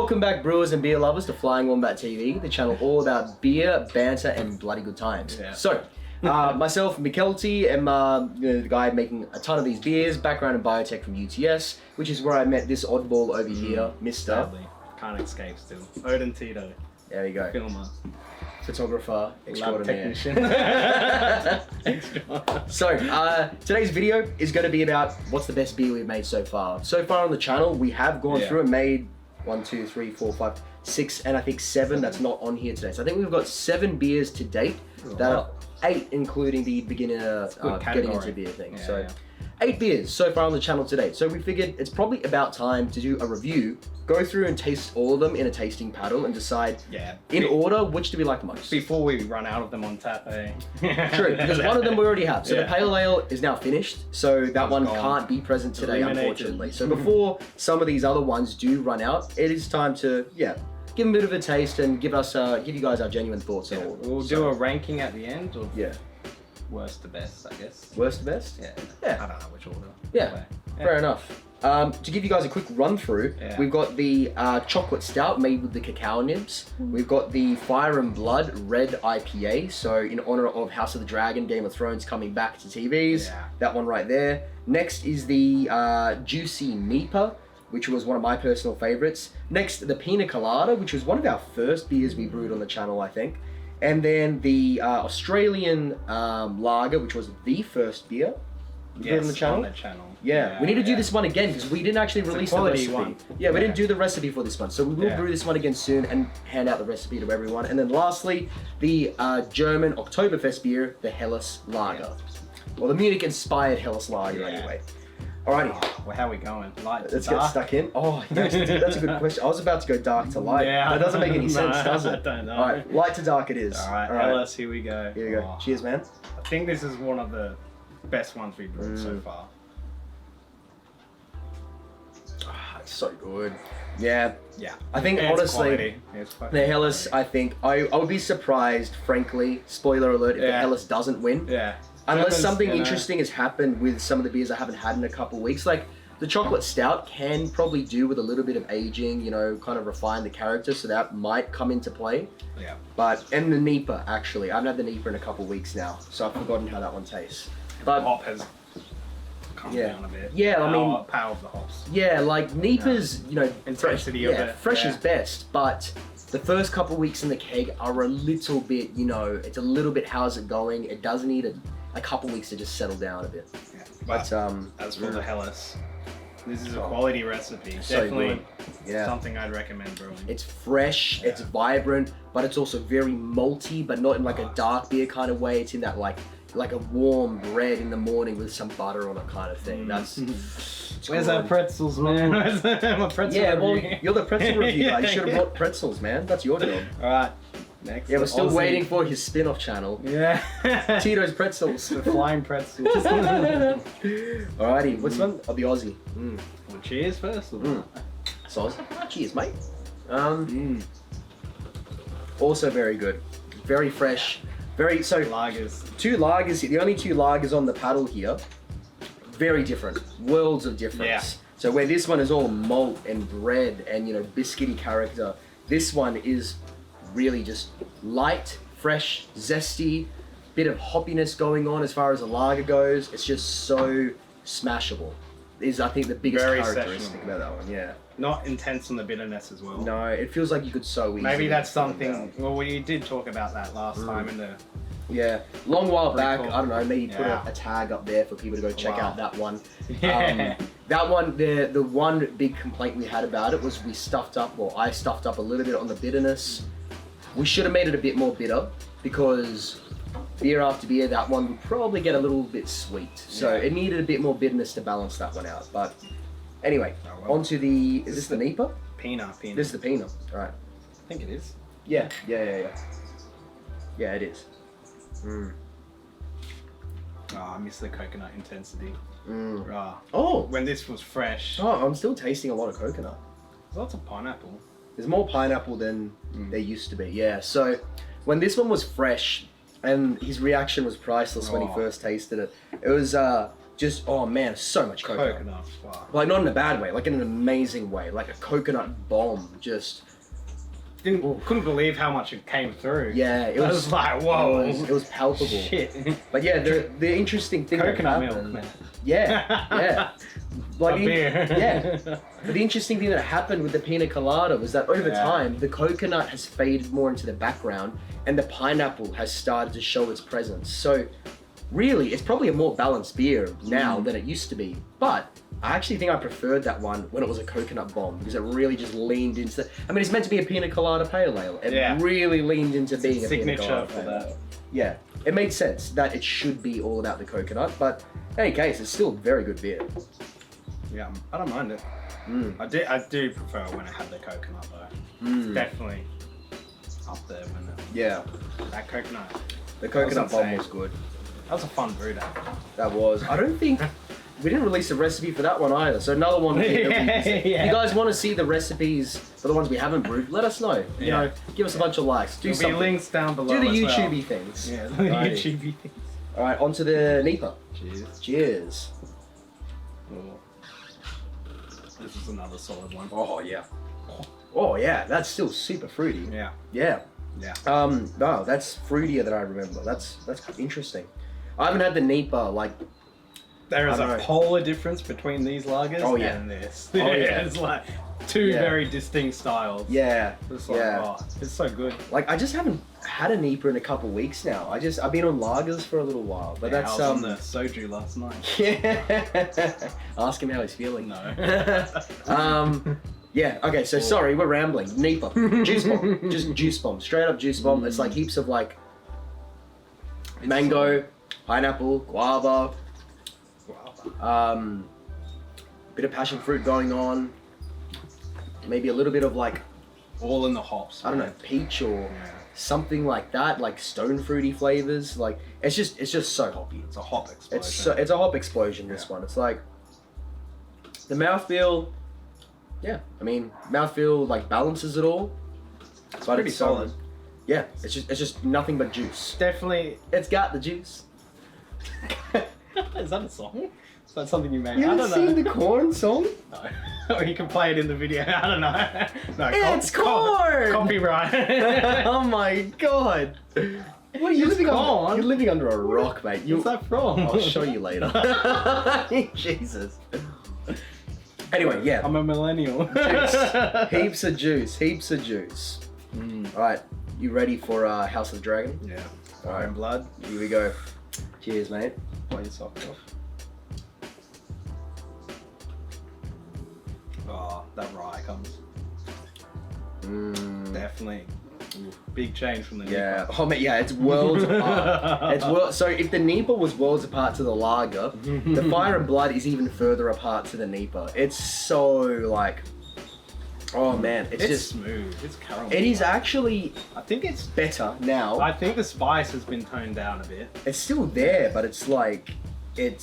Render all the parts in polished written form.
Welcome back, brewers and beer lovers, to Flying Wombat TV, the channel all about beer, banter, and bloody good times. Yeah. So, myself, Mikelty, am the guy making a ton of these beers, background in biotech from UTS, which is where I met this oddball over here, Mr. Sadly, can't escape still. Odin Tito. There you go. Filmer. Photographer extraordinaire. Technician. So, today's video is going to be about what's the best beer we've made so far. So far on the channel, we have gone through and made 1, 2, 3, 4, 5, 6, and I think 7 that's not on here today. So I think we've got 7 beers to date. That are 8 including the beginner getting into beer thing. Yeah, so 8 beers so far on the channel today. So we figured it's probably about time to do a review, go through and taste all of them in a tasting paddle and decide in order which do we like most. Before we run out of them on tap, eh? True, because one of them we already have. So the pale ale is now finished, so that one can't be present today, unfortunately. So before some of these other ones do run out, it is time to, give them a bit of a taste and give you guys our genuine thoughts on all of them. We'll do a ranking at the end, or worst to best, I guess. Worst to best? Yeah. I don't know which order. Yeah. Fair enough. To give you guys a quick run through, we've got the chocolate stout made with the cacao nibs. We've got the Fire and Blood red IPA, so in honor of House of the Dragon, Game of Thrones coming back to TVs. That one right there. Next is the Juicy Nipa, which was one of my personal favorites. Next, the Pina Colada, which was one of our first beers we brewed on the channel, I think. And then the Australian Lager, which was the first beer on the channel. Yeah, we need to do this one again because we didn't actually release the recipe. We didn't do the recipe for this one, so we will brew this one again soon and hand out the recipe to everyone. And then lastly, the German Oktoberfest beer, the Helles Lager. Well, the Munich-inspired Helles Lager, anyway. Alrighty. Well, how are we going? Light Let's to dark? get stuck in. Oh, that's a good question. I was about to go dark to light. Yeah, that doesn't make any sense, does it? I don't know. Alright, light to dark it is. Alright, Helles, here we go. Here we go. Cheers, man. I think this is one of the best ones we've brewed so far. It's so good. Yeah. I think it's honestly, the Helles, I think, I would be surprised, frankly, spoiler alert, if the Helles doesn't win. Unless something interesting has happened with some of the beers I haven't had in a couple weeks. Like, the chocolate stout can probably do with a little bit of aging, you know, kind of refine the character, so that might come into play. And the Nipa, actually. I haven't had the Nipa in a couple weeks now, so I've forgotten how that one tastes. But hop has come down a bit. I mean, power of the hops. Yeah, like Nipa's, you know, intensity of it. Fresh is best, but the first couple weeks in the keg are a little bit, you know, it's a little bit how's it going. It does need a couple weeks to just settle down a bit. But as for the Helles, this is a quality recipe. Definitely something I'd recommend brewing. It's fresh, it's vibrant, but it's also very malty, but not in like a dark beer kind of way. It's in that like a warm bread in the morning with some butter on it kind of thing. Where's our pretzels, man? Where's my pretzel review? You're the pretzel review guy. You should have brought pretzels, man. That's your job. Alright, next. Yeah, we're still waiting for his spin-off channel. Tito's Pretzels. The flying pretzels. Alrighty, what's one? Oh, the Aussie. Well, cheers first. Sauce. Cheers, mate. Also very good. Very fresh. Lagers. 2 lagers, the only 2 lagers on the paddle here, very different, worlds of difference. So where this one is all malt and bread and, you know, biscuity character, this one is really just light, fresh, zesty, bit of hoppiness going on as far as a lager goes. It's just so smashable. Is I think the biggest characteristic about that one, Not intense on the bitterness as well. No, it feels like you could so easily. Maybe that's something. Well, we did talk about that last time in the. Long while back. I don't know. Maybe put a tag up there for people to go check out that one. That one, the one big complaint we had about it was I stuffed up a little bit on the bitterness. We should have made it a bit more bitter because beer after beer, that one would probably get a little bit sweet. So it needed a bit more bitterness to balance that one out. But anyway, onto the, is this the Nipa? Pina. This is the Pina, all right. I think it is. Yeah, it is. I miss the coconut intensity. When this was fresh. I'm still tasting a lot of coconut. There's lots of pineapple. There's more pineapple than there used to be, So when this one was fresh, and his reaction was priceless when he first tasted it. It was Just, oh man, so much coconut. Wow. Like, not in a bad way, like in an amazing way. Like a coconut bomb, just... Couldn't believe how much it came through. Yeah, it was like, whoa. It was palpable. Shit. But yeah, the interesting thing coconut that happened... milk, man. Yeah, yeah. Like, beer. Yeah. But the interesting thing that happened with the Pina Colada was that over time, the coconut has faded more into the background and the pineapple has started to show its presence. So really, it's probably a more balanced beer now than it used to be. But I actually think I preferred that one when it was a coconut bomb because it really just leaned into... I mean, it's meant to be a Pina Colada Pale Ale. It really leaned into being a Pina Colada for that. Yeah, it made sense that it should be all about the coconut, but in any case, it's still very good beer. Yeah, I don't mind it. I do prefer when it had the coconut though. It's definitely up there when that coconut. The coconut bomb was good. That was a fun brew day. That was. I don't think we didn't release a recipe for that one either. So another one. If you guys want to see the recipes for the ones we haven't brewed, let us know. You know, give us a bunch of likes. Do something. There'll be links down below. Do the YouTubey things. Yeah, the YouTubey things. All right, on to the Nipa. Cheers. Cheers. This is another solid one. Oh yeah. Oh yeah, that's still super fruity. Yeah. Yeah. Yeah. No, that's fruitier than I remember. That's interesting. I haven't had the Nipa like. There is a polar difference between these lagers and this. Oh yeah. It's like two very distinct styles. Yeah. It's like, oh, it's so good. Like I just haven't had a Nipa in a couple weeks now. I've been on lagers for a little while, but I was on the soju last night. Yeah. Ask him how he's feeling. No. Yeah. Okay. So sorry, we're rambling. Nipa, juice bomb, just juice bomb, straight up juice bomb. It's like heaps of like mango, pineapple, guava. Bit of passion fruit going on. Maybe a little bit of like all in the hops. I don't know, peach or something like that, like stone fruity flavors. Like it's just so hoppy. It's a hop explosion. It's a hop explosion. This one. It's like the mouthfeel. Yeah, I mean mouthfeel like balances it all. It's pretty solid. Yeah, it's just nothing but juice. Definitely, it's got the juice. Is that a song? Is that something you made? You haven't seen the Corn song? No. You can play it in the video. I don't know. No, it's corn! Copyright. Oh my god. What are you living on? You're living under a rock, mate. Where's that from? I'll show you later. Jesus. Anyway, yeah. I'm a millennial. Juice. Heaps of juice. Heaps of juice. Alright, you ready for House of the Dragon? Yeah. Alright. In blood. Here we go. Cheers, mate. Blow your sock off. Oh, that rye comes. Definitely. Big change from the Nipa. Oh, mate, yeah, it's worlds apart. So if the Nipa was worlds apart to the lager, the Fire and Blood is even further apart to the Nipa. It's so like, oh man, it's just smooth. It's caramel. It is actually. I think it's better now. I think the spice has been toned down a bit. It's still there, but it's like, I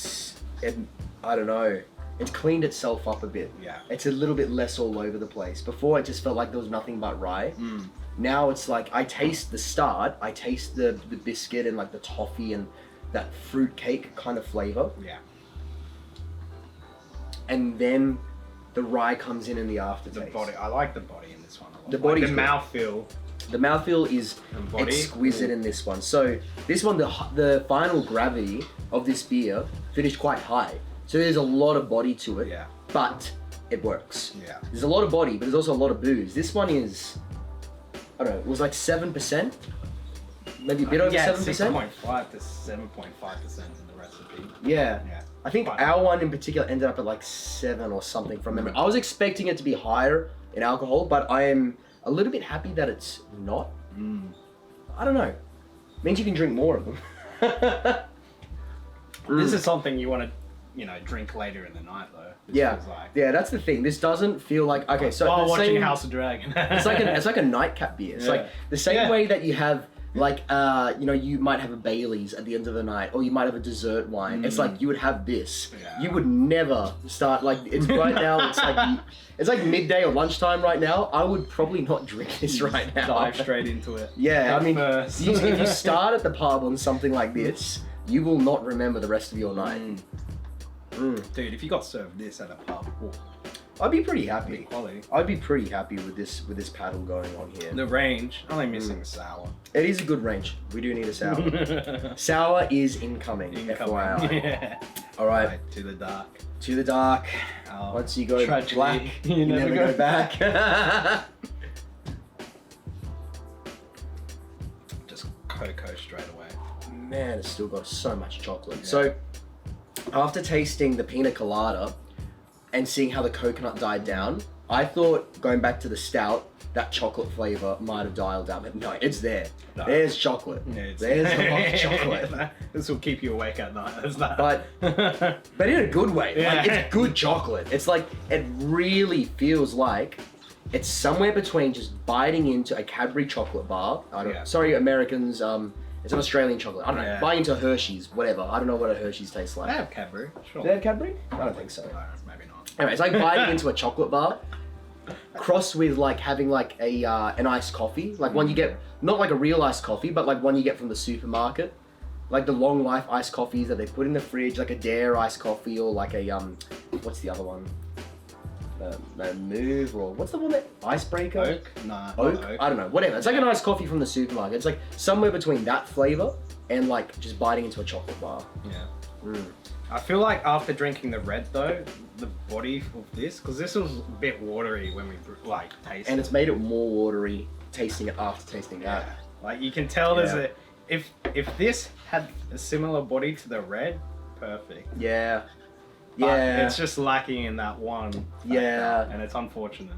don't know. It's cleaned itself up a bit. Yeah. It's a little bit less all over the place. Before, it just felt like there was nothing but rye. Now it's like, I taste the start, I taste the biscuit and like the toffee and that fruit cake kind of flavor. Yeah. And then the rye comes in the aftertaste. The body, I like the body in this one a lot. The body, like the mouthfeel. The mouthfeel is exquisite in this one. So this one, the final gravity of this beer finished quite high. So there's a lot of body to it, but it works. Yeah. There's a lot of body, but there's also a lot of booze. This one is, I don't know, it was like 7%, maybe a bit over 7%. 6.5 to 7.5% in the recipe. Yeah. I think our one in particular ended up at like 7 or something from memory. I was expecting it to be higher in alcohol, but I am a little bit happy that it's not. I don't know. Means you can drink more of them. This is something you want to, drink later in the night though. Yeah, that's the thing. This doesn't feel like watching House of Dragon. it's like a nightcap beer. It's like the same way that you have like you might have a Baileys at the end of the night, or you might have a dessert wine. It's like you would have this. You would never start like it's right now. It's like midday or lunchtime right now. I would probably not drink this right now. Dive straight into it. Yeah, I mean, if you start at the pub on something like this, you will not remember the rest of your night. Dude, if you got served this at a pub, I'd be pretty happy. Quality. I'd be pretty happy with this paddle going on here. The range, only missing the sour. It is a good range. We do need a sour. Sour is incoming. FYI. Yeah. All right. To the dark. To the dark. Oh, Once you go tragedy. black, you never go back. Just cocoa straight away. Man, it's still got so much chocolate. Yeah. So, after tasting the Pina Colada and seeing how the coconut died down, I thought, going back to the Stout, that chocolate flavor might have dialed down. But no, it's there. No. There's chocolate. Yeah, there's a lot of chocolate. This will keep you awake at night. That's that. But in a good way. Yeah. Like, it's good chocolate. It's like, it really feels like it's somewhere between just biting into a Cadbury chocolate bar. Sorry, Americans. It's an Australian chocolate. I don't know. Biting into a Hershey's, whatever. I don't know what a Hershey's tastes like. They have Cadbury. Sure. Do they have Cadbury? I don't think so. No, maybe not. Anyway, it's like biting into a chocolate bar, crossed with like having like a an iced coffee, like one you get, not like a real iced coffee, but like one you get from the supermarket, like the long life iced coffees that they put in the fridge, like a Dare iced coffee, or like a what's the other one? No, Move, or what's the one that Icebreaker? Oak? Nah, Oak? Oak. I don't know. Whatever. It's like an iced coffee from the supermarket. It's like somewhere between that flavor and like just biting into a chocolate bar. Yeah. I feel like after drinking the red though, the body of this, because this was a bit watery when we like tasted. And it's made it more watery tasting it after tasting that. Yeah. Like you can tell there's a if this had a similar body to the red, perfect. Yeah. But yeah. it's just lacking in that one factor, and it's unfortunate.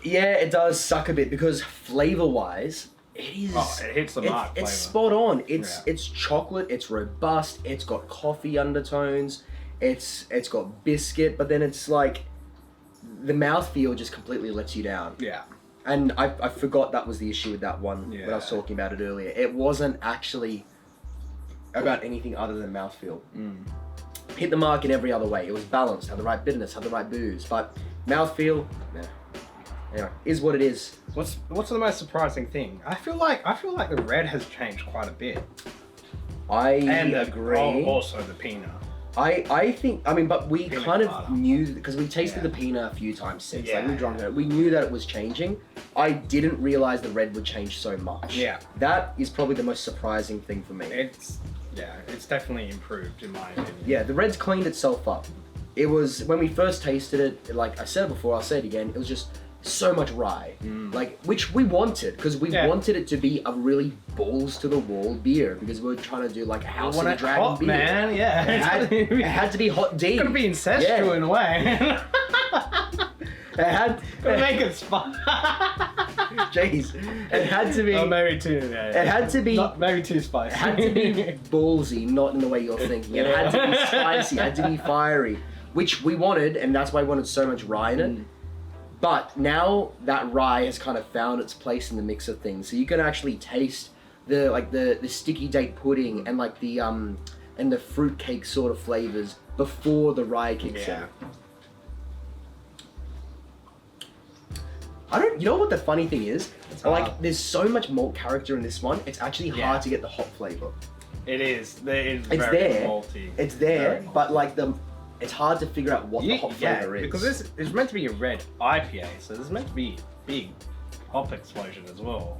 Yeah, it does suck a bit because flavor-wise, it is. Oh, it hits the mark. It's spot on. It's chocolate. It's robust. It's got coffee undertones. It's got biscuit, but then it's like the mouthfeel just completely lets you down. Yeah. And I forgot that was the issue with that one when I was talking about it earlier. It wasn't actually about anything other than mouthfeel. Hit the mark in every other way. It was balanced, had the right bitterness, had the right booze, but mouthfeel, anyway, is what it is. What's the most surprising thing? I feel like the red has changed quite a bit. I agree. Also the Pina. I think, I mean, but we Pina kind Colada. of knew, because we tasted the Pina a few times since, like we drunk it, we knew that it was changing. I didn't realize the red would change so much. Yeah. That is probably the most surprising thing for me. It's definitely improved in my opinion. Yeah, the red's cleaned itself up. It was, when we first tasted it, like I said before, I'll say it again, it was just so much rye. Like, which we wanted, because we wanted it to be a really balls to the wall beer, because we were trying to do like a House of the Dragon hot, beer. Man, yeah. It had to be hot deep. It's gotta be ancestral in a way. It had Gotta make it fun. Jeez. It had to be. Oh, maybe too. It had to be. Maybe too spicy. It had to be ballsy, not in the way you're thinking. It had to be spicy. It had to be fiery, which we wanted, and that's why we wanted so much rye in it. But now that rye has kind of found its place in the mix of things, so you can actually taste the sticky date pudding and like the fruit cake sort of flavors before the rye kicks in. You know what the funny thing is? Like, there's so much malt character in this one, it's actually hard to get the hop flavor. It is. It's very there. Malty. It's there, but like it's hard to figure out what the hop flavor is. Because this is meant to be a red IPA, so there's meant to be big hop explosion as well.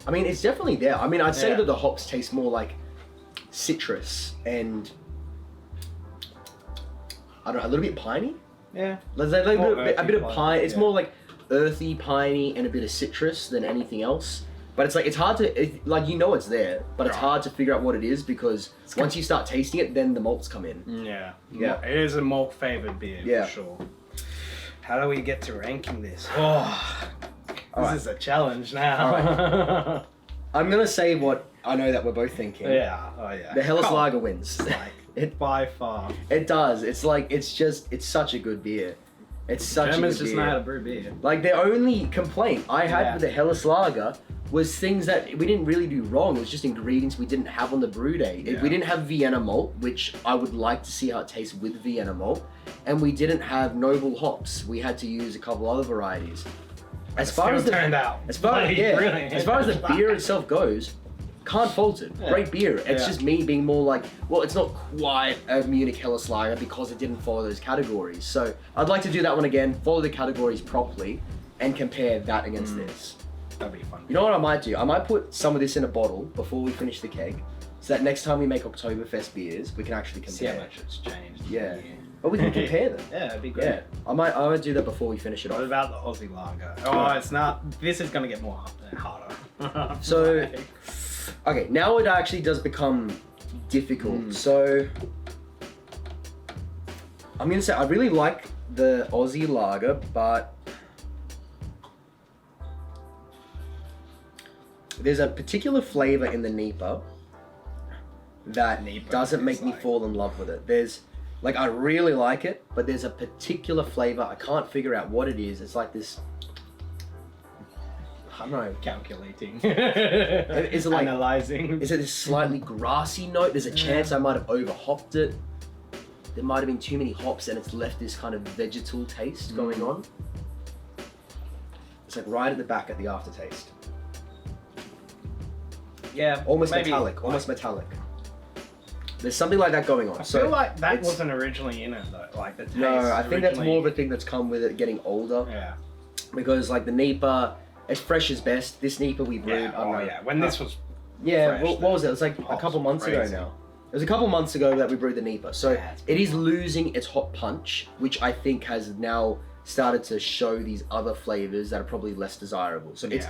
I mean, it's definitely there. I mean, I'd say that the hops taste more like citrus and I don't know, a little bit piney. Yeah. There's like a bit of pine. It's more like earthy, piney, and a bit of citrus than anything else. But it's like, it's hard to, it's there, but it's hard to figure out what it is because once you start tasting it, then the malts come in. Yeah. It is a malt favored beer for sure. How do we get to ranking this? This is a challenge now. I'm gonna say what I know that we're both thinking. Yeah. Oh yeah. The Helles Lager wins. By far. It does. It's like, it's such a good beer. It's such Germans a good just beer. know how to brew beer. Like, the only complaint I had with the Helles Lager was things that we didn't really do wrong. It was just ingredients we didn't have on the brew day. We didn't have Vienna malt, which I would like to see how it tastes with Vienna malt. And we didn't have noble hops. We had to use a couple other varieties. As far as the beer itself goes, can't fault it. Yeah. Great beer. It's Yeah. just me being more like, well, it's not quite a Munich Helles Lager because it didn't follow those categories. So I'd like to do that one again, follow the categories properly, and compare that against this. That'd be fun. You know what I might do? I might put some of this in a bottle before we finish the keg, so that next time we make Oktoberfest beers, we can actually compare. See how much it's changed. Yeah. But we can compare them. Yeah, that'd be great. Yeah. I might do that before we finish it What off. about the Aussie Lager? Oh, it's not. This is gonna get more harder. So, okay, now it actually does become difficult. So, I'm gonna say I really like the Aussie Lager, but there's a particular flavor in the Nipa that doesn't make me fall in love with it. There's, like, I really like it, but there's a particular flavor, I can't figure out what it is. It's like this, I don't know. Calculating. Is it like analyzing? Is it this slightly grassy note? There's a chance I might have over hopped it. There might have been too many hops and it's left this kind of vegetal taste going on. It's like right at the back at the aftertaste. Yeah, Almost maybe metallic, almost metallic. There's something like that going on. I feel like that wasn't originally in it though. Like the taste. No, I think that's originally- more of a thing that's come with it getting older. Yeah. Because like the Nipa, as fresh as best. This Nipa we brewed. Yeah. Oh yeah. When this was. Yeah, fresh, what was it? It was like a hops couple months ago crazy. now. It was a couple months ago that we brewed the Nipa. So Yeah, it is losing its hot punch, which I think has now started to show these other flavors that are probably less desirable. So it's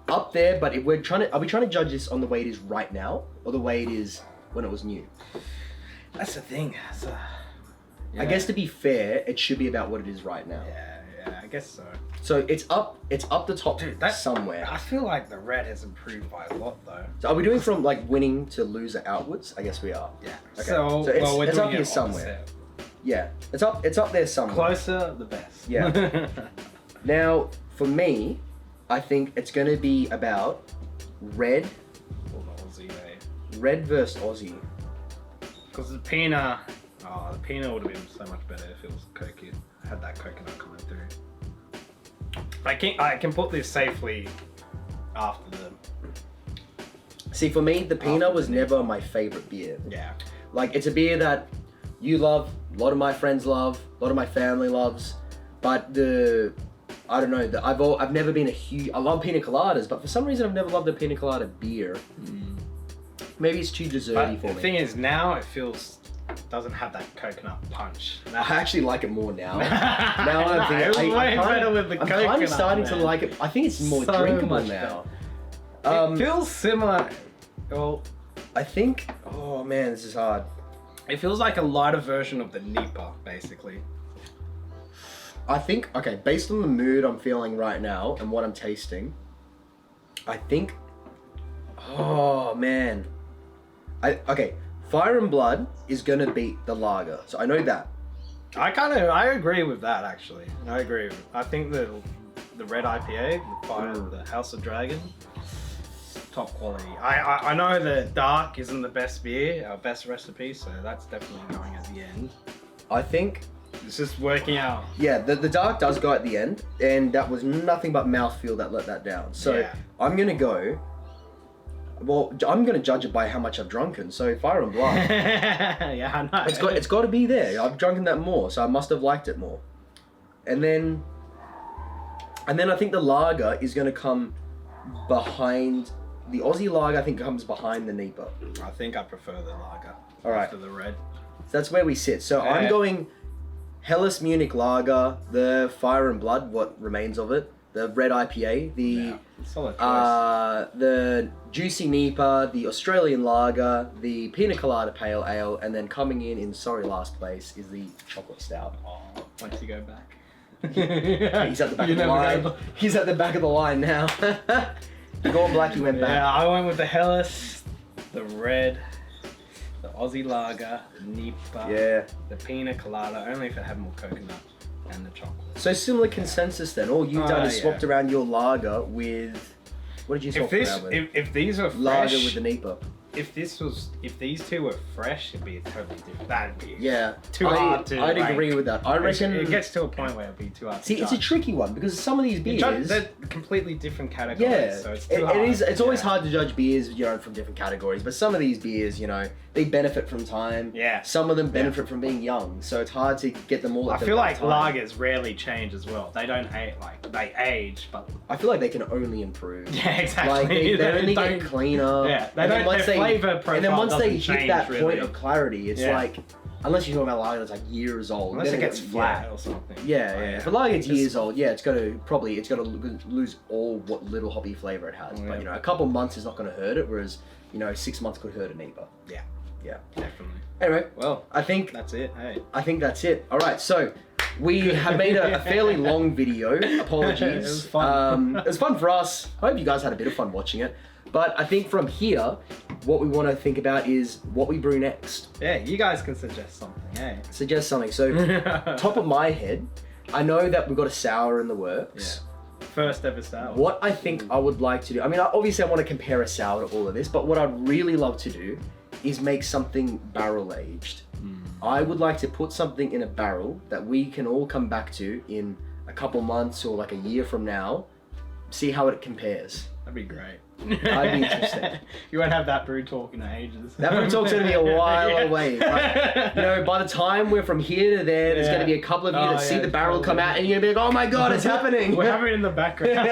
up there, but if we're trying to, are we trying to judge this on the way it is right now or the way it is when it was new? That's the thing. I guess to be fair, it should be about what it is right now. Yeah, I guess so. So it's up the top somewhere. I feel like the red has improved by a lot though. So are we doing from like winning to loser outwards? I guess we are. Yeah. Okay. So it's, we're it's doing up here it somewhere. opposite. Yeah, it's up there somewhere. Closer, the best. Yeah. Now, for me, I think it's going to be about red Or the Aussie, eh? Red versus Aussie. Because the Pina, the Pina would have been so much better if it was coconut. Had that coconut coming through. I can put this safely after the. See, for me, the Pina After was the never my favorite beer. Yeah. Like, it's a beer that you love, a lot of my friends love, a lot of my family loves, but I don't know, I've never been I love Pina Coladas, but for some reason I've never loved the Pina Colada beer. Maybe it's too desserty for The me. thing is, now it doesn't have that coconut punch. I actually like it more now. Now I'm thinking, It was way better with the I'm kind of coconut, starting to man. like it. I think it's more So drinkable much now. It feels similar. Well, I think, oh man, this is hard. it feels like a lighter version of the Nipa, basically. I think, okay, based on the mood I'm feeling right now and what I'm tasting, I think, oh man. Okay, Fire and Blood is gonna beat the lager, so I know that. I agree with that actually. I agree. I think the red IPA, the House of Dragon, top quality. I know the dark isn't the best beer, our best recipe, so that's definitely going at the end. I think, It's just working out. yeah, the dark does go at the end, and that was nothing but mouthfeel that let that down. So Yeah. I'm gonna go, well, I'm gonna judge it by how much I've drunken, so Fire and Blood. Yeah, I know. It's got to be there. I've drunken that more, so I must have liked it more. And then I think the lager is going to come behind the Aussie lager. I think comes behind the Nipa. I think I prefer the lager. All right. After the red. So that's where we sit. So I'm Yeah. going Helles Munich Lager, the Fire and Blood, what remains of it, the red IPA, Solid choice. the Juicy Nipa, the Australian Lager, the Pina Colada Pale Ale, and then coming in last place is the Chocolate Stout. Once you go back. He's at the back of the line. He's at the back of the line now. The Gold Black, he went back. Yeah, I went with the Helles, the red, the Aussie Lager, the Nipa, Yeah. the Pina Colada, only if it had more coconut, and the chocolate. So similar consensus then. All you've done is yeah. swapped around your lager with... What did you swap around with? If these are fresh, Lager with the Nipa. if these two were fresh, it'd be totally different. That'd be too I, hard to. I'd agree with that. I reckon it gets to a point where it'd be too hard. See, to it's a judge. tricky one because some of these beers, they're completely different categories. yeah, So it's too hard. it is. It's always hard to judge beers, from different categories. But some of these beers, they benefit from time. Yeah. Some of them benefit from being young, so it's hard to get them all. I At the feel right like time. lagers rarely change as well. They don't age they age, but I feel like they can only improve. yeah, exactly. Like they only don't- get cleaner. Yeah, they and then don't. once Their flavor profile and then once they doesn't hit change, that really. point of clarity, it's like, unless you're talking about lager that's like years old, Unless then it gets flat or something. Yeah. If a lager gets years old, it's gonna lose all what little hoppy flavor it has. Oh, But yeah. a couple months is not gonna hurt it, whereas 6 months could hurt a neighbor. Yeah. Definitely. Anyway, Well, I think that's it. Hey. that's it. All right, so we have made a fairly long video. Apologies. It was fun. It was fun for us. I hope you guys had a bit of fun watching it. But I think from here, what we want to think about is what we brew next. Yeah, you guys can suggest something. Hey. Suggest something. So, top of my head, I know that we've got a sour in the works. Yeah. First ever style. What I think I would like to do, I mean, obviously I want to compare a sour to all of this, but what I'd really love to do is make something barrel aged. I would like to put something in a barrel that we can all come back to in a couple months or like a year from now, see how it compares. That'd be great. I'd be interested. You won't have that brew talk in ages. That brew talk's gonna be a while away. But, by the time we're from here to there, there's gonna be a couple of you that see the barrel come out, and you're gonna be like, "Oh my god, it's happening!" We'll have it in the background.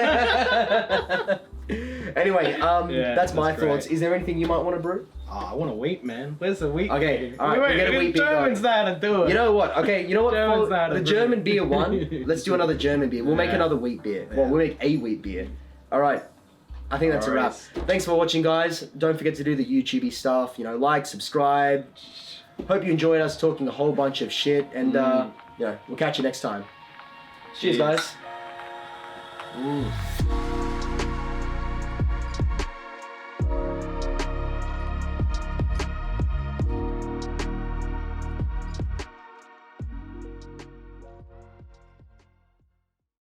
Anyway, that's my that's great. thoughts. Is there anything you might want to brew? Oh, I want a wheat, man. Where's the wheat? Okay, all right, we get a wheat beer Germans going. know how to do it. You know what? Okay, you know what? Germans For know how to the brew. German beer one, let's do another German beer. We'll make Yeah. another wheat beer. Well, we'll make a wheat beer. All right. I think that's a wrap. Alright. Thanks for watching, guys. Don't forget to do the YouTubey stuff. Like, subscribe. Hope you enjoyed us talking a whole bunch of shit. And, we'll catch you next time. Cheers, guys. Ooh.